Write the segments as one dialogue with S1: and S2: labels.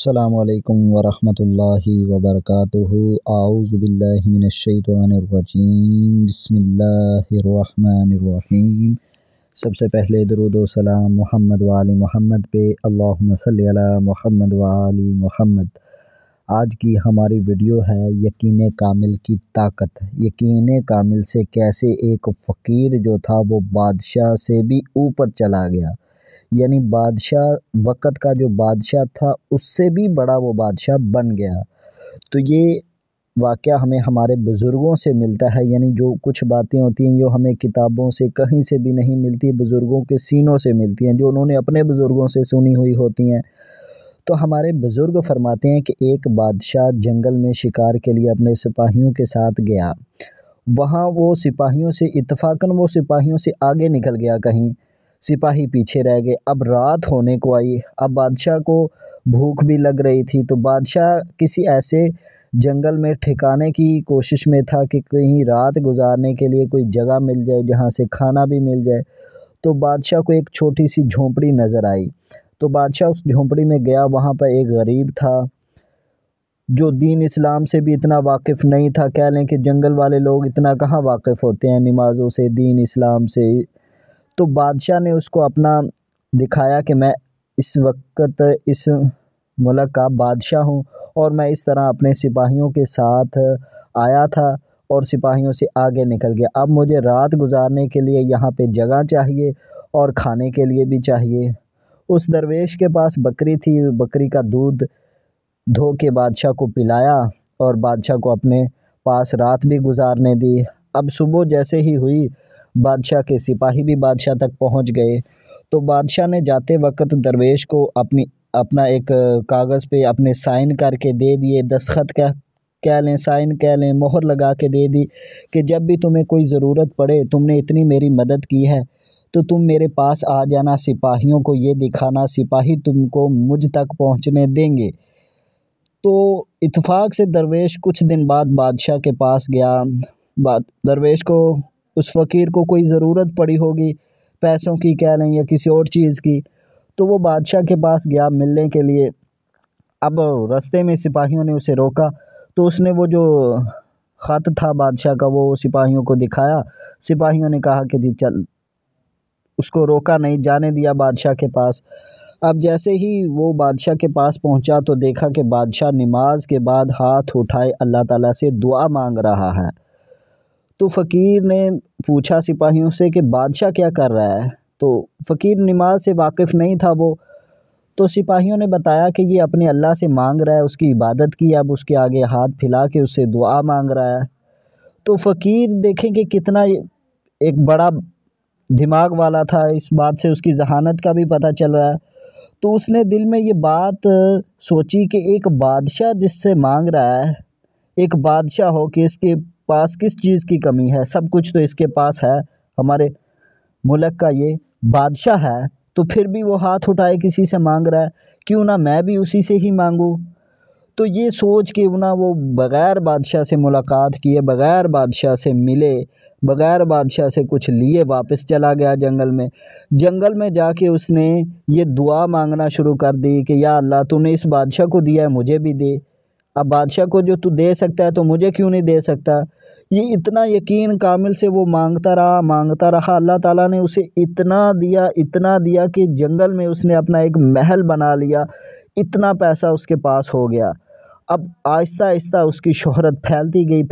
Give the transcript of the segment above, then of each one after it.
S1: अस्सलामुअलैकुम वरहमतुल्लाहि वबरकातुहु। आऊज़ु बिल्लाहि मिनश्शैतानिर्रजीम। बिस्मिल्लाहिर्रहमानिर्रहीम। सबसे पहले दरूद व सलाम मोहम्मद व आले मोहम्मद पे। अल्लाहुम्मा सल्ली अला मोहम्मद व आले मोहम्मद। आज की हमारी वीडियो है यकीन कामिल की ताकत। यकीन कामिल से कैसे एक फ़कीर जो था वो बादशाह से भी ऊपर चला गया, यानी बादशाह वक़्त का जो बादशाह था उससे भी बड़ा वो बादशाह बन गया। तो ये वाक़या हमें हमारे बुज़ुर्गों से मिलता है, यानी जो कुछ बातें होती हैं जो हमें किताबों से कहीं से भी नहीं मिलती, बुज़ुर्गों के सीनों से मिलती हैं, जो उन्होंने अपने बुज़ुर्गों से सुनी हुई होती हैं। तो हमारे बुज़ुर्ग फरमाते हैं कि एक बादशाह जंगल में शिकार के लिए अपने सिपाहियों के साथ गया। वहाँ वो सिपाहियों से इत्तफ़ाक़न वो सिपाहियों से आगे निकल गया, कहीं सिपाही पीछे रह गए। अब रात होने को आई, अब बादशाह को भूख भी लग रही थी, तो बादशाह किसी ऐसे जंगल में ठिकाने की कोशिश में था कि कहीं रात गुजारने के लिए कोई जगह मिल जाए जहाँ से खाना भी मिल जाए। तो बादशाह को एक छोटी सी झोंपड़ी नज़र आई, तो बादशाह उस झोंपड़ी में गया। वहाँ पर एक गरीब था जो दीन इस्लाम से भी इतना वाकिफ़ नहीं था। कह लें कि जंगल वाले लोग इतना कहाँ वाकिफ़ होते हैं नमाज़ों से, दीन इस्लाम से। तो बादशाह ने उसको अपना दिखाया कि मैं इस वक्त इस मुल्क का बादशाह हूँ और मैं इस तरह अपने सिपाहियों के साथ आया था और सिपाहियों से आगे निकल गया। अब मुझे रात गुजारने के लिए यहाँ पे जगह चाहिए और खाने के लिए भी चाहिए। उस दरवेश के पास बकरी थी, बकरी का दूध धो के बादशाह को पिलाया और बादशाह को अपने पास रात भी गुजारने दी। अब सुबह जैसे ही हुई, बादशाह के सिपाही भी बादशाह तक पहुंच गए। तो बादशाह ने जाते वक्त दरवेश को अपना एक कागज़ पे अपने साइन करके दे दिए, दस्तखत कह लें, साइन कह लें, मोहर लगा के दे दी कि जब भी तुम्हें कोई ज़रूरत पड़े, तुमने इतनी मेरी मदद की है तो तुम मेरे पास आ जाना, सिपाहियों को ये दिखाना, सिपाही तुमको मुझ तक पहुँचने देंगे। तो इत्तेफाक से दरवेश कुछ दिन बाद बादशाह के पास गया। दरवेश को, उस फ़कीर को कोई ज़रूरत पड़ी होगी पैसों की कह लें या किसी और चीज़ की, तो वो बादशाह के पास गया मिलने के लिए। अब रास्ते में सिपाहियों ने उसे रोका, तो उसने वो जो ख़त था बादशाह का वो सिपाहियों को दिखाया। सिपाहियों ने कहा कि जी चल, उसको रोका नहीं, जाने दिया बादशाह के पास। अब जैसे ही वो बादशाह के पास पहुंचा तो देखा कि बादशाह नमाज के बाद हाथ उठाए अल्लाह ताला से दुआ मांग रहा है। तो फ़कीर ने पूछा सिपाहियों से कि बादशाह क्या कर रहा है, तो फ़कीर नमाज से वाकिफ़ नहीं था वो। तो सिपाहियों ने बताया कि ये अपने अल्लाह से मांग रहा है, उसकी इबादत की, अब उसके आगे हाथ फैला के उससे दुआ मांग रहा है। तो फ़कीर देखें कि कितना एक बड़ा दिमाग वाला था, इस बात से उसकी ज़हानत का भी पता चल रहा है। तो उसने दिल में ये बात सोची कि एक बादशाह जिससे मांग रहा है, एक बादशाह हो कि इसके पास किस चीज़ की कमी है, सब कुछ तो इसके पास है, हमारे मुल्क का ये बादशाह है, तो फिर भी वो हाथ उठाए किसी से मांग रहा है, क्यों ना मैं भी उसी से ही मांगूँ। तो ये सोच के ना वो बग़ैर बादशाह से मुलाकात किए, बग़ैर बादशाह से मिले, बग़ैर बादशाह से कुछ लिए वापस चला गया जंगल में। जंगल में जाके उसने ये दुआ मांगना शुरू कर दी कि या अल्लाह, तूने इस बादशाह को दिया है, मुझे भी दे। अब बादशाह को जो तू दे सकता है तो मुझे क्यों नहीं दे सकता। ये इतना यकीन कामिल से वो मांगता रहा। अल्लाह ताला ने उसे इतना दिया कि जंगल में उसने अपना एक महल बना लिया, इतना पैसा उसके पास हो गया। अब आहिस्ता आहिस्ता उसकी शोहरत फैलती गई।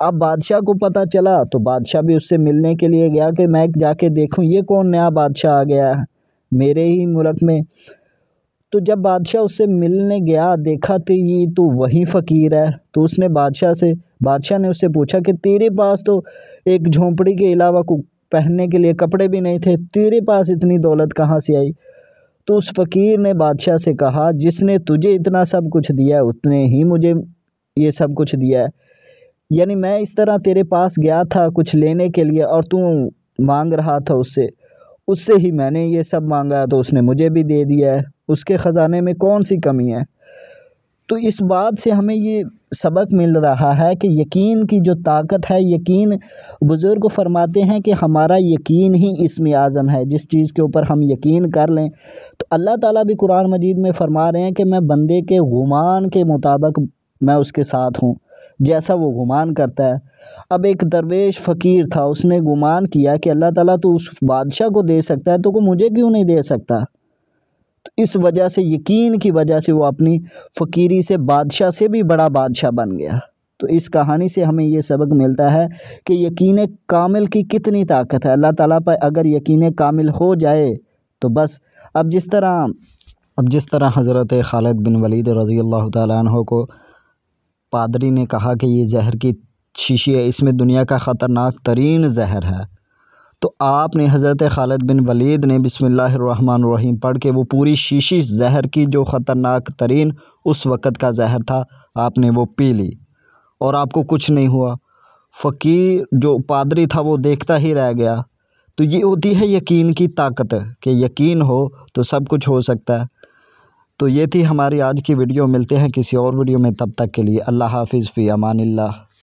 S1: अब बादशाह को पता चला तो बादशाह भी उससे मिलने के लिए गया कि मैं जाके देखूं ये कौन नया बादशाह आ गया है मेरे ही मुल्क में। तो जब बादशाह उससे मिलने गया, देखा तो ये तो वही फ़कीर है। तो उसने बादशाह ने उससे पूछा कि तेरे पास तो एक झोंपड़ी के अलावा पहनने के लिए कपड़े भी नहीं थे, तेरे पास इतनी दौलत कहाँ से आई। तो उस फ़कीर ने बादशाह से कहा, जिसने तुझे इतना सब कुछ दिया है उसने ही मुझे ये सब कुछ दिया है। यानी मैं इस तरह तेरे पास गया था कुछ लेने के लिए और तू मांग रहा था उससे ही मैंने ये सब मांगा, तो उसने मुझे भी दे दिया है। उसके ख़जाने में कौन सी कमी है। तो इस बात से हमें ये सबक मिल रहा है कि यकीन की जो ताकत है, यकीन, बुज़ुर्ग फरमाते हैं कि हमारा यकीन ही इस्म आज़म है। जिस चीज़ के ऊपर हम यकीन कर लें, तो अल्लाह ताला भी कुरान मजीद में फ़रमा रहे हैं कि मैं बंदे के गुमान के मुताबिक मैं उसके साथ हूँ, जैसा वो गुमान करता है। अब एक दरवेश फ़कीर था, उसने गुमान किया कि अल्लाह ताला तो उस बादशाह को दे सकता है, तो को मुझे क्यों नहीं दे सकता। तो इस वजह से, यकीन की वजह से, वो अपनी फ़कीरी से बादशाह से भी बड़ा बादशाह बन गया। तो इस कहानी से हमें ये सबक मिलता है कि यकीन कामिल की कितनी ताकत है। अल्लाह ताला पर अगर यकीन कामिल हो जाए तो बस, अब जिस तरह हज़रत खालिद बिन वलीद रज़ी अल्लाह ताला अन्हु को पादरी ने कहा कि ये जहर की शीशी है, इसमें दुनिया का ख़तरनाक तरीन जहर है, तो आपने हज़रत खालिद बिन वलीद ने बिस्मिल्लाहिर्रहमानिर्रहीम पढ़ के वो पूरी शीशी जहर की, जो ख़तरनाक तरीन उस वक़्त का जहर था, आपने वो पी ली और आपको कुछ नहीं हुआ। फ़कीर जो पादरी था वो देखता ही रह गया। तो ये होती है यकीन की ताकत, कि यकीन हो तो सब कुछ हो सकता है। तो ये थी हमारी आज की वीडियो। मिलते हैं किसी और वीडियो में, तब तक के लिए अल्लाह हाफ़िज़, फ़ी अमानिल्लाह।